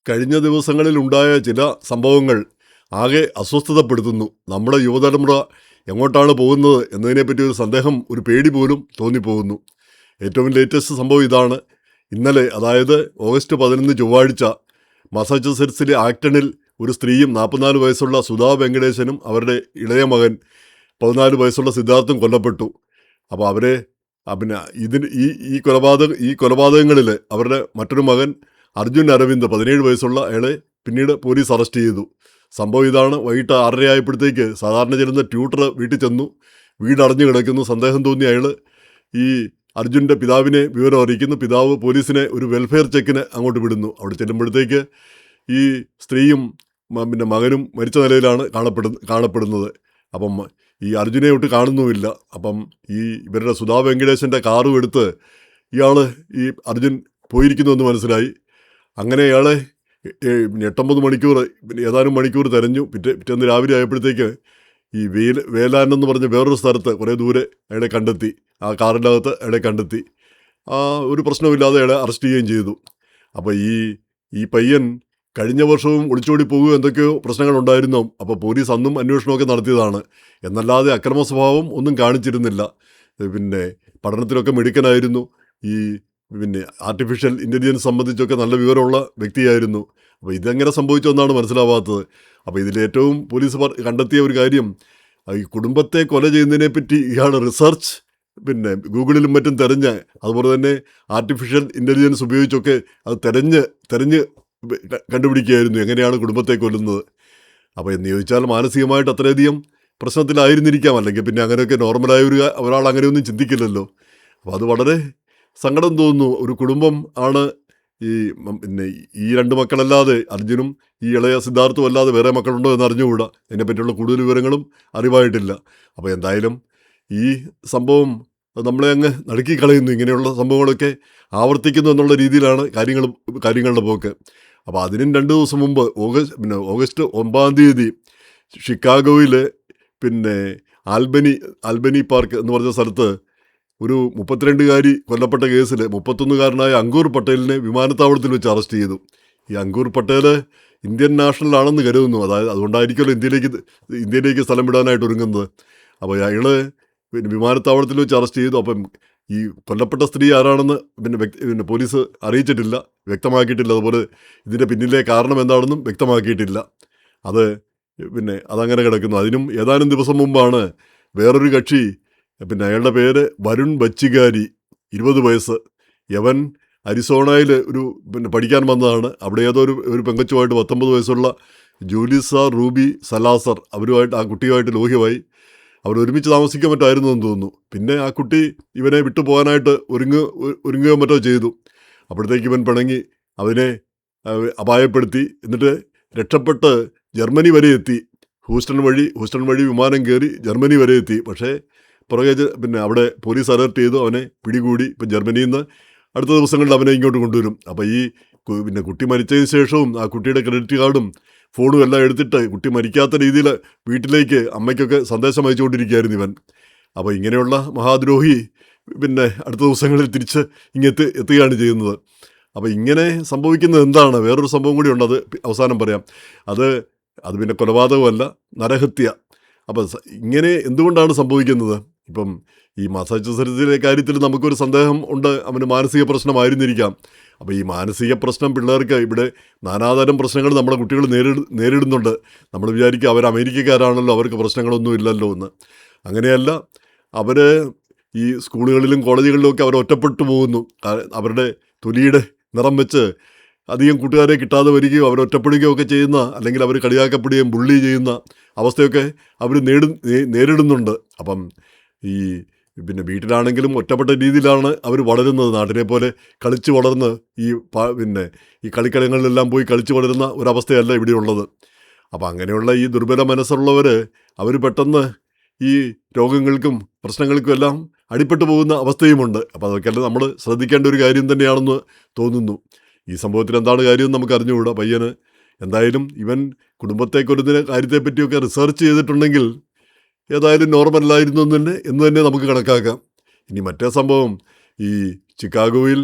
കഴിഞ്ഞ ദിവസങ്ങളിൽ ഉണ്ടായ ചില സംഭവങ്ങൾ ആകെ അസ്വസ്ഥതപ്പെടുത്തുന്നു. നമ്മുടെ യുവതലമുറ എങ്ങോട്ടാണ് പോകുന്നത് എന്നതിനെപ്പറ്റി ഒരു സന്ദേഹം, ഒരു പേടി പോലും തോന്നിപ്പോകുന്നു. ഏറ്റവും ലേറ്റസ്റ്റ് സംഭവം ഇതാണ്. ഇന്നലെ, അതായത് ഓഗസ്റ്റ് 11 ചൊവ്വാഴ്ച, മസാച്യുസെറ്റ്സിലെ ആക്ടണിൽ ഒരു സ്ത്രീയും 44 വയസ്സുള്ള സുധാ വെങ്കടേശനും അവരുടെ ഇളയ മകൻ 14 വയസ്സുള്ള സിദ്ധാർത്ഥും കൊല്ലപ്പെട്ടു. അപ്പോൾ അവരെ പിന്നെ ഈ കൊലപാതകങ്ങളിൽ അവരുടെ മറ്റൊരു മകൻ അർജുൻ അരവിന്ദ് 17 വയസ്സുള്ള അയാളെ പിന്നീട് പോലീസ് അറസ്റ്റ് ചെയ്തു. സംഭവം ഇതാണ്. വൈകിട്ട് 6:30 ആയപ്പോഴത്തേക്ക് സാധാരണ ചെല്ലുന്ന ട്യൂട്ടർ വീട്ടിൽ ചെന്നു. വീടടഞ്ഞു കിടക്കുന്നു. സന്ദേഹം തോന്നി അയാൾ ഈ അർജുൻ്റെ പിതാവിനെ വിവരം അറിയിക്കുന്നു. പിതാവ് പോലീസിനെ ഒരു വെൽഫെയർ ചെക്കിന് അങ്ങോട്ട് വിടുന്നു. അവിടെ ചെല്ലുമ്പോഴത്തേക്ക് ഈ സ്ത്രീയും പിന്നെ മകനും മരിച്ച നിലയിലാണ് കാണപ്പെടുന്നത്. അപ്പം ഈ അർജുനെ ഒട്ട് കാണുന്നുമില്ല. അപ്പം ഇവരുടെ സുധാ വെങ്കടേശൻ്റെ കാറും എടുത്ത് ഈ അർജുൻ പോയിരിക്കുന്നുവെന്ന് മനസ്സിലായി. അങ്ങനെ അയാളെ 8-9 മണിക്കൂർ, ഏതാനും മണിക്കൂർ തെരഞ്ഞു. പിറ്റേന്ന് രാവിലെ ആയപ്പോഴത്തേക്ക് ഈ വേലാൻ എന്ന് പറഞ്ഞ വേറൊരു സ്ഥലത്ത് കുറേ ദൂരെ അയാളെ കണ്ടെത്തി. ആ കാറിൻ്റെ അകത്ത് അയാളെ കണ്ടെത്തി. ഒരു പ്രശ്നമില്ലാതെ അയാളെ അറസ്റ്റ് ചെയ്യുകയും ചെയ്തു. അപ്പോൾ ഈ പയ്യൻ കഴിഞ്ഞ വർഷവും ഒളിച്ചോടി പോകുകയോ എന്തൊക്കെയോ പ്രശ്നങ്ങളുണ്ടായിരുന്നു. അപ്പോൾ പോലീസ് അന്നും അന്വേഷണമൊക്കെ നടത്തിയതാണ്. എന്നല്ലാതെ അക്രമ സ്വഭാവം ഒന്നും കാണിച്ചിരുന്നില്ല. പിന്നെ പഠനത്തിലൊക്കെ മിടുക്കനായിരുന്നു. പിന്നെ ആർട്ടിഫിഷ്യൽ ഇൻ്റലിജൻസ് സംബന്ധിച്ചൊക്കെ നല്ല വിവരമുള്ള വ്യക്തിയായിരുന്നു. അപ്പോൾ ഇതെങ്ങനെ സംഭവിച്ചെന്നാണ് മനസ്സിലാവാത്തത്. അപ്പോൾ ഇതിലേറ്റവും പോലീസ് കണ്ടെത്തിയ ഒരു കാര്യം, ഈ കുടുംബത്തെ കൊല ചെയ്യുന്നതിനെപ്പറ്റി ഇയാൾ റിസർച്ച് പിന്നെ ഗൂഗിളിലും മറ്റും തെരഞ്ഞ്, അതുപോലെ തന്നെ ആർട്ടിഫിഷ്യൽ ഇൻ്റലിജൻസ് ഉപയോഗിച്ചൊക്കെ അത് തെരഞ്ഞ് കണ്ടുപിടിക്കുകയായിരുന്നു എങ്ങനെയാണ് കുടുംബത്തെ കൊല്ലുന്നത്. അപ്പോൾ എന്ന് ചോദിച്ചാൽ മാനസികമായിട്ട് അത്രയധികം പ്രശ്നത്തിലായിരുന്നിരിക്കാം. അല്ലെങ്കിൽ പിന്നെ അങ്ങനെയൊക്കെ നോർമലായ ഒരാൾ അങ്ങനെയൊന്നും ചിന്തിക്കില്ലല്ലോ. അപ്പോൾ അത് വളരെ സങ്കടം തോന്നുന്നു. ഒരു കുടുംബം ആണ് പിന്നെ ഈ 2 മക്കളല്ലാതെ, അർജുനും ഈ ഇളയ സിദ്ധാർത്ഥും അല്ലാതെ വേറെ മക്കളുണ്ടോ എന്ന് അറിഞ്ഞുകൂടാ. അതിനെപ്പറ്റിയുള്ള കൂടുതൽ വിവരങ്ങളും അറിവായിട്ടില്ല. അപ്പോൾ എന്തായാലും ഈ സംഭവം നമ്മളെ അങ്ങ് നടുക്കിക്കളയുന്നു. ഇങ്ങനെയുള്ള സംഭവങ്ങളൊക്കെ ആവർത്തിക്കുന്നു എന്നുള്ള രീതിയിലാണ് കാര്യങ്ങളുടെ പോക്ക്. അപ്പോൾ അതിനും 2 ദിവസം മുമ്പ് ഓഗസ്റ്റ് 9 ഷിക്കാഗോയിൽ പിന്നെ ആൽബനി പാർക്ക് എന്ന് പറഞ്ഞ സ്ഥലത്ത് ഒരു 32കാരി കൊല്ലപ്പെട്ട കേസിൽ 31കാരനായ അങ്കൂർ പട്ടേലിനെ വിമാനത്താവളത്തിൽ വെച്ച് അറസ്റ്റ് ചെയ്തു. ഈ അങ്കൂർ പട്ടേൽ ഇന്ത്യൻ നാഷണൽ ആണെന്ന് കരുതുന്നു. അതുകൊണ്ടായിരിക്കുമല്ലോ ഇന്ത്യയിലേക്ക് സ്ഥലം വിടാനായിട്ട് ഒരുങ്ങുന്നത്. അപ്പോൾ അയാൾ വിമാനത്താവളത്തിൽ വെച്ച് അറസ്റ്റ് ചെയ്തു. അപ്പം ഈ കൊല്ലപ്പെട്ട സ്ത്രീ ആരാണെന്ന് പിന്നെ പോലീസ് അറിയിച്ചിട്ടില്ല, വ്യക്തമാക്കിയിട്ടില്ല. അതുപോലെ ഇതിൻ്റെ പിന്നിലെ കാരണം എന്താണെന്നും വ്യക്തമാക്കിയിട്ടില്ല. അതങ്ങനെ കിടക്കുന്നു. അതിനും ഏതാനും ദിവസം മുമ്പാണ് വേറൊരു കക്ഷി, അയാളുടെ പേര് വരുൺ ബച്ചിഗാരി, 20 വയസ്സ്. യവൻ അരിസോണയിൽ പഠിക്കാൻ വന്നതാണ്. അവിടെ ഏതോ ഒരു പെങ്കൊച്ചുമായിട്ട് 19 വയസ്സുള്ള ജൂലിസ റൂബി സലാസർ, ആ കുട്ടിയുമായിട്ട് ലോഹ്യമായി. അവർ ഒരുമിച്ച് താമസിക്കാൻ പറ്റായിരുന്നു എന്ന് തോന്നുന്നു. പിന്നെ ആ കുട്ടി ഇവനെ വിട്ടു പോകാനായിട്ട് ഒരുങ്ങുകയോ മറ്റോ ചെയ്തു. അപ്പോഴത്തേക്ക് ഇവൻ പിണങ്ങി അവനെ അപായപ്പെടുത്തി. എന്നിട്ട് രക്ഷപ്പെട്ട് ജർമ്മനി വരെ എത്തി. ഹൂസ്റ്റൺ വഴി വിമാനം കയറി ജർമ്മനി വരെ എത്തി. പക്ഷേ പുറകെ അവിടെ പോലീസ് അലർട്ട് ചെയ്തു, അവനെ പിടികൂടി. ഇപ്പം ജർമ്മനിയിൽ നിന്ന് അടുത്ത ദിവസങ്ങളിൽ അവനെ ഇങ്ങോട്ട് കൊണ്ടുവരും. അപ്പോൾ കുട്ടി മരിച്ചതിന് ശേഷവും ആ കുട്ടിയുടെ ക്രെഡിറ്റ് കാർഡും ഫോണും എല്ലാം എടുത്തിട്ട് കുട്ടി മരിക്കാത്ത രീതിയിൽ വീട്ടിലേക്ക് അമ്മയ്ക്കൊക്കെ സന്ദേശം അയച്ചുകൊണ്ടിരിക്കുകയായിരുന്നു ഇവൻ. അപ്പോൾ ഇങ്ങനെയുള്ള മഹാദ്രോഹി അടുത്ത ദിവസങ്ങളിൽ തിരിച്ച് എത്തുകയാണ് ചെയ്യുന്നത്. അപ്പോൾ ഇങ്ങനെ സംഭവിക്കുന്നത് എന്താണ്? വേറൊരു സംഭവം കൂടി ഉണ്ട്, അത് അവസാനം പറയാം. അത് പിന്നെ കൊലപാതകമല്ല, നരഹത്യ. അപ്പം ഇങ്ങനെ എന്തുകൊണ്ടാണ് സംഭവിക്കുന്നത്? ഇപ്പം ഈ മസാച്യുസെറ്റ്സിലെ കാര്യത്തിൽ നമുക്കൊരു സന്ദേഹം ഉണ്ട്, അവന് മാനസിക പ്രശ്നമായിരുന്നിരിക്കാം. അപ്പോൾ ഈ മാനസിക പ്രശ്നം പിള്ളേർക്ക് ഇവിടെ നാനാതരം പ്രശ്നങ്ങൾ നമ്മുടെ കുട്ടികൾ നേരിടുന്നുണ്ട്. നമ്മൾ വിചാരിക്കുക അവർ അമേരിക്കക്കാരാണല്ലോ, അവർക്ക് പ്രശ്നങ്ങളൊന്നും ഇല്ലല്ലോ എന്ന്. അങ്ങനെയല്ല. അവർ ഈ സ്കൂളുകളിലും കോളേജുകളിലുമൊക്കെ അവർ ഒറ്റപ്പെട്ടു പോകുന്നു. അവരുടെ തൊലിയുടെ നിറം വെച്ച് അധികം കൂട്ടുകാരെ കിട്ടാതെ വരികയോ അവർ ഒറ്റപ്പെടുകയോ ഒക്കെ ചെയ്യുന്ന, അല്ലെങ്കിൽ അവർ കളിയാക്കപ്പെടുകയും ബുള്ളി ചെയ്യുന്ന അവസ്ഥയൊക്കെ അവർ നേരിടുന്നുണ്ട്. അപ്പം വീട്ടിലാണെങ്കിലും ഒറ്റപ്പെട്ട രീതിയിലാണ് അവർ വളരുന്നത്. നാട്ടിലെ പോലെ കളിച്ച് വളർന്ന് ഈ കളിക്കളങ്ങളിലെല്ലാം പോയി കളിച്ച് വളരുന്ന ഒരവസ്ഥയല്ല ഇവിടെയുള്ളത്. അപ്പം അങ്ങനെയുള്ള ഈ ദുർബല മനസ്സുള്ളവർ അവർ പെട്ടെന്ന് ഈ രോഗങ്ങൾക്കും പ്രശ്നങ്ങൾക്കും എല്ലാം അടിപ്പെട്ടു പോകുന്ന അവസ്ഥയുമുണ്ട്. അപ്പോൾ അതൊക്കെയല്ല നമ്മൾ ശ്രദ്ധിക്കേണ്ട ഒരു കാര്യം തന്നെയാണെന്ന് തോന്നുന്നു. ഈ സംഭവത്തിൽ എന്താണ് കാര്യം നമുക്ക് അറിഞ്ഞുകൂടാ. പയ്യന് എന്തായാലും ഇവൻ കുടുംബത്തെ കൊല്ലുന്ന കാര്യത്തെപ്പറ്റിയൊക്കെ റിസർച്ച് ചെയ്തിട്ടുണ്ടെങ്കിൽ ഏതായാലും നോർമലായിരുന്നു എന്ന് തന്നെ നമുക്ക് കണക്കാക്കാം. ഇനി മറ്റേ സംഭവം, ഈ ചിക്കാഗോയിൽ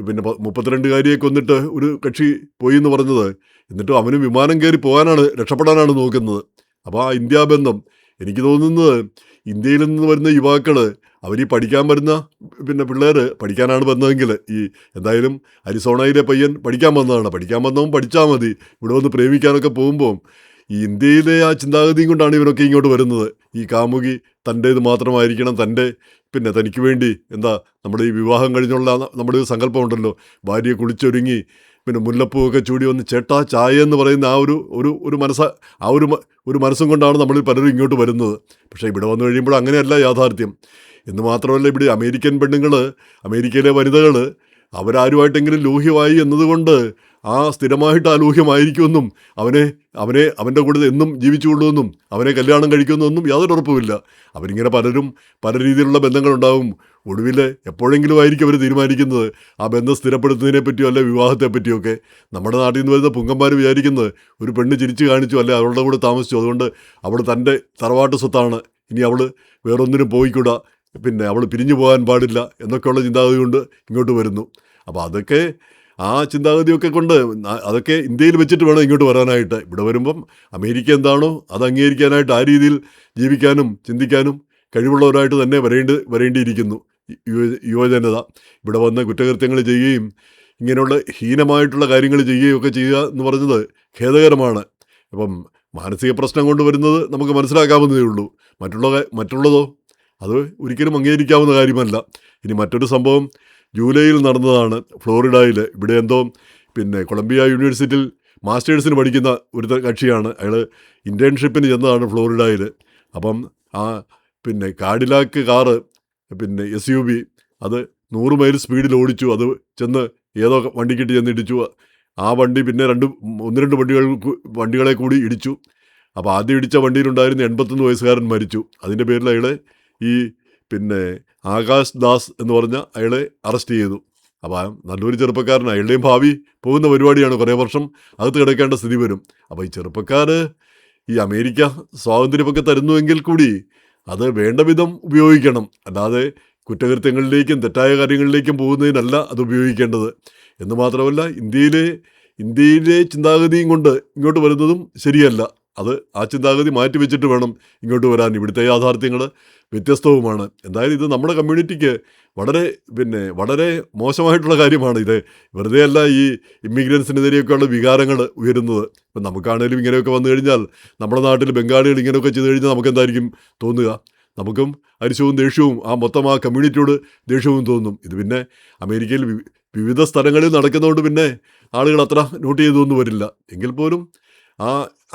പിന്നെ 32കാരിയെ കൊന്നിട്ട് ഒരു കക്ഷി പോയി എന്ന് പറഞ്ഞത്, എന്നിട്ടും അവന് വിമാനം കയറി പോകാനാണ്, രക്ഷപ്പെടാനാണ് നോക്കുന്നത്. അപ്പോൾ ആ ഇന്ത്യാ ബന്ധം എനിക്ക് തോന്നുന്നത്, ഇന്ത്യയിൽ നിന്ന് വരുന്ന യുവാക്കൾ അവർ ഈ പഠിക്കാൻ വരുന്ന പിള്ളേർ പഠിക്കാനാണ് വന്നതെങ്കിൽ, ഈ എന്തായാലും അരിസോണയിലെ പയ്യൻ പഠിക്കാൻ വന്നതാണ്, പഠിക്കാൻ വന്നവൻ പഠിച്ചാൽ മതി, ഇവിടെ വന്ന് പ്രേമിക്കാനൊക്കെ പോകുമ്പോൾ ഈ ഇന്ത്യയിലെ ആ ചിന്താഗതിയും കൊണ്ടാണ് ഇവരൊക്കെ ഇങ്ങോട്ട് വരുന്നത്. ഈ കാമുകി തൻ്റേത് മാത്രമായിരിക്കണം, തനിക്ക് വേണ്ടി നമ്മുടെ ഈ വിവാഹം കഴിഞ്ഞുള്ള നമ്മുടെ ഒരു സങ്കല്പമുണ്ടല്ലോ, ഭാര്യ കുളിച്ചൊരുങ്ങി മുല്ലപ്പൂവൊക്കെ ചൂടി വന്ന് ചേട്ടാ ചായ എന്ന് പറയുന്ന ആ ഒരു മനസ്സും കൊണ്ടാണ് നമ്മളിൽ പലരും ഇങ്ങോട്ട് വരുന്നത്. പക്ഷേ ഇവിടെ വന്നു കഴിയുമ്പോൾ അങ്ങനെയല്ല യാഥാർത്ഥ്യം. എന്ന് മാത്രമല്ല, ഇവിടെ അമേരിക്കൻ പെണ്ണുങ്ങൾ, അമേരിക്കയിലെ വനിതകൾ അവരാരുമായിട്ടെങ്കിലും ലൂഹ്യമായി എന്നതുകൊണ്ട് ആ സ്ഥിരമായിട്ട് ആ ലൂഹ്യമായിരിക്കുമെന്നും അവൻ്റെ കൂടെ എന്നും ജീവിച്ചുകൊള്ളുമെന്നും അവനെ കല്യാണം കഴിക്കുമെന്നൊന്നും യാതൊരു ഉറപ്പുമില്ല. അവരിങ്ങനെ പല രീതിയിലുള്ള ബന്ധങ്ങളുണ്ടാവും. ഒടുവിൽ എപ്പോഴെങ്കിലും ആയിരിക്കും അവർ തീരുമാനിക്കുന്നത് ആ ബന്ധം സ്ഥിരപ്പെടുത്തുന്നതിനെ പറ്റിയോ അല്ലെ വിവാഹത്തെ പറ്റിയൊക്കെ. നമ്മുടെ നാട്ടിൽ നിന്ന് വരുന്ന പുങ്കന്മാർ വിചാരിക്കുന്നത് ഒരു പെണ്ണ് ചിരിച്ചു കാണിച്ചു, അല്ലെ അവളുടെ കൂടെ താമസിച്ചു, അതുകൊണ്ട് അവൾ തൻ്റെ തറവാട്ട് സ്വത്താണ്, ഇനി അവൾ വേറൊന്നിനും പോയിക്കൂടാ, അവൾ പിരിഞ്ഞു പോകാൻ പാടില്ല എന്നൊക്കെയുള്ള ചിന്താഗതി കൊണ്ട് ഇങ്ങോട്ട് വരുന്നു. അപ്പോൾ അതൊക്കെ ആ ചിന്താഗതിയൊക്കെ കൊണ്ട് അതൊക്കെ ഇന്ത്യയിൽ വെച്ചിട്ട് വേണം ഇങ്ങോട്ട് വരാനായിട്ട്. ഇവിടെ വരുമ്പം അമേരിക്ക എന്താണോ അത് അംഗീകരിക്കാനായിട്ട് ആ രീതിയിൽ ജീവിക്കാനും ചിന്തിക്കാനും കഴിവുള്ളവരായിട്ട് തന്നെ വരേണ്ടിയിരിക്കുന്നു യുവജനത. ഇവിടെ വന്ന് കുറ്റകൃത്യങ്ങൾ ചെയ്യുകയും ഇങ്ങനെയുള്ള ഹീനമായിട്ടുള്ള കാര്യങ്ങൾ ചെയ്യുകയും ഒക്കെ ചെയ്യുക എന്ന് പറഞ്ഞത് ഖേദകരമാണ്. ഇപ്പം മാനസിക പ്രശ്നം കൊണ്ട് വരുന്നത് നമുക്ക് മനസ്സിലാക്കാവുന്നതേ ഉള്ളൂ. മറ്റുള്ളതോ അത് ഒരിക്കലും അംഗീകരിക്കാവുന്ന കാര്യമല്ല. ഇനി മറ്റൊരു സംഭവം ജൂലൈയിൽ നടന്നതാണ് ഫ്ലോറിഡയിൽ. ഇവിടെ എന്തോ കൊളംബിയ യൂണിവേഴ്സിറ്റിയിൽ മാസ്റ്റേഴ്സിന് പഠിക്കുന്ന ഒരു കക്ഷിയാണ്, അയാൾ ഇൻറ്റേൺഷിപ്പിന് ചെന്നതാണ് ഫ്ലോറിഡയിൽ. അപ്പം ആ കാഡിലാക്ക് കാറ് SUV അത് 100 മൈൽ സ്പീഡിൽ ഓടിച്ചു. അത് ചെന്ന് ഏതോ വണ്ടിക്കിട്ട് ചെന്നിടിച്ചു. ആ വണ്ടി പിന്നെ ഒന്ന് രണ്ട് വണ്ടികളെ കൂടി ഇടിച്ചു. അപ്പോൾ ആദ്യം ഇടിച്ച വണ്ടിയിലുണ്ടായിരുന്ന 81 വയസ്സുകാരൻ മരിച്ചു. അതിൻ്റെ പേരിൽ അയാളെ ഈ ആകാശ് ദാസ് എന്ന് പറഞ്ഞ അയാളെ അറസ്റ്റ് ചെയ്തു. അപ്പോൾ നല്ലൊരു ചെറുപ്പക്കാരൻ, അയാളുടെയും ഭാവി പോകുന്ന പരിപാടിയാണ്, കുറേ വർഷം അകത്ത് കിടക്കേണ്ട സ്ഥിതി വരും. അപ്പോൾ ഈ ചെറുപ്പക്കാർ ഈ അമേരിക്ക സ്വാതന്ത്ര്യമൊക്കെ തരുന്നുവെങ്കിൽ കൂടി അത് വേണ്ട വിധം ഉപയോഗിക്കണം, അല്ലാതെ കുറ്റകൃത്യങ്ങളിലേക്കും തെറ്റായ കാര്യങ്ങളിലേക്കും പോകുന്നതിനല്ല അത് ഉപയോഗിക്കേണ്ടത്. എന്ന് മാത്രമല്ല, ഇന്ത്യയിലെ ചിന്താഗതിയും കൊണ്ട് ഇങ്ങോട്ട് വരുന്നതും ശരിയല്ല. അത് ആ ചിന്താഗതി മാറ്റി വെച്ചിട്ട് വേണം ഇങ്ങോട്ട് വരാൻ. ഇവിടുത്തെ യാഥാർത്ഥ്യങ്ങൾ വ്യത്യസ്തവുമാണ്. എന്തായാലും ഇത് നമ്മുടെ കമ്മ്യൂണിറ്റിക്ക് വളരെ മോശമായിട്ടുള്ള കാര്യമാണ്. ഇത് വെറുതെ അല്ല ഈ ഇമ്മിഗ്രൻസിനെതിരെയൊക്കെയുള്ള വികാരങ്ങൾ ഉയരുന്നത്. ഇപ്പം നമുക്കാണേലും ഇങ്ങനെയൊക്കെ വന്നു കഴിഞ്ഞാൽ, നമ്മുടെ നാട്ടിൽ ബംഗാളികൾ ഇങ്ങനെയൊക്കെ ചെയ്തു കഴിഞ്ഞാൽ നമുക്ക് എന്തായിരിക്കും തോന്നുക? നമുക്കും അരിശവും ദേഷ്യവും മൊത്തം ആ കമ്മ്യൂണിറ്റിയോട് ദേഷ്യവും തോന്നും. ഇത് അമേരിക്കയിൽ വിവിധ സ്ഥലങ്ങളിൽ നടക്കുന്നതുകൊണ്ട് ആളുകൾ അത്ര നോട്ട് ചെയ്തൊന്നും വരില്ല. എങ്കിൽ പോലും ആ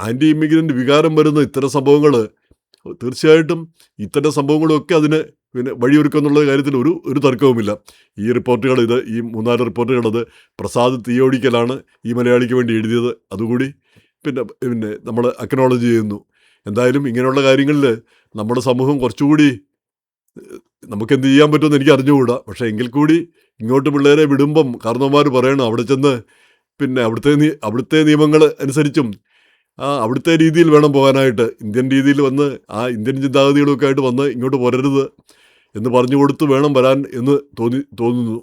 ആൻറ്റി ഇമ്മിഗ്രൻ്റ് വികാരം വരുന്ന ഇത്തരം സംഭവങ്ങൾ, തീർച്ചയായിട്ടും ഇത്തരം സംഭവങ്ങളൊക്കെ അതിന് വഴിയൊരുക്കുമെന്നുള്ള കാര്യത്തിൽ ഒരു തർക്കവുമില്ല. ഈ 3-4 റിപ്പോർട്ടുകൾ അത് പ്രസാദ് തിയോടിക്കലാണ് ഈ മലയാളിക്ക് വേണ്ടി എഴുതിയത്. അതുകൂടി നമ്മൾ അക്നോളജ് ചെയ്യുന്നു. എന്തായാലും ഇങ്ങനെയുള്ള കാര്യങ്ങളിൽ നമ്മുടെ സമൂഹം കുറച്ചുകൂടി, നമുക്കെന്ത് ചെയ്യാൻ പറ്റുമെന്ന് എനിക്ക് അറിഞ്ഞുകൂടാ. പക്ഷേ എങ്കിൽ കൂടി ഇങ്ങോട്ട് പിള്ളേരെ വിടുമ്പം കാരണവന്മാർ പറയണം, അവിടെ ചെന്ന് അവിടുത്തെ നിയമങ്ങൾ അനുസരിച്ചും അവിടുത്തെ രീതിയിൽ വേണം പോകാനായിട്ട്. ഇന്ത്യൻ രീതിയിൽ വന്ന് ഇന്ത്യൻ ചിന്താഗതികളൊക്കെ ആയിട്ട് വന്ന് ഇങ്ങോട്ട് പോരരുത് എന്ന് പറഞ്ഞു കൊടുത്ത് വേണം വരാൻ എന്ന് തോന്നുന്നു.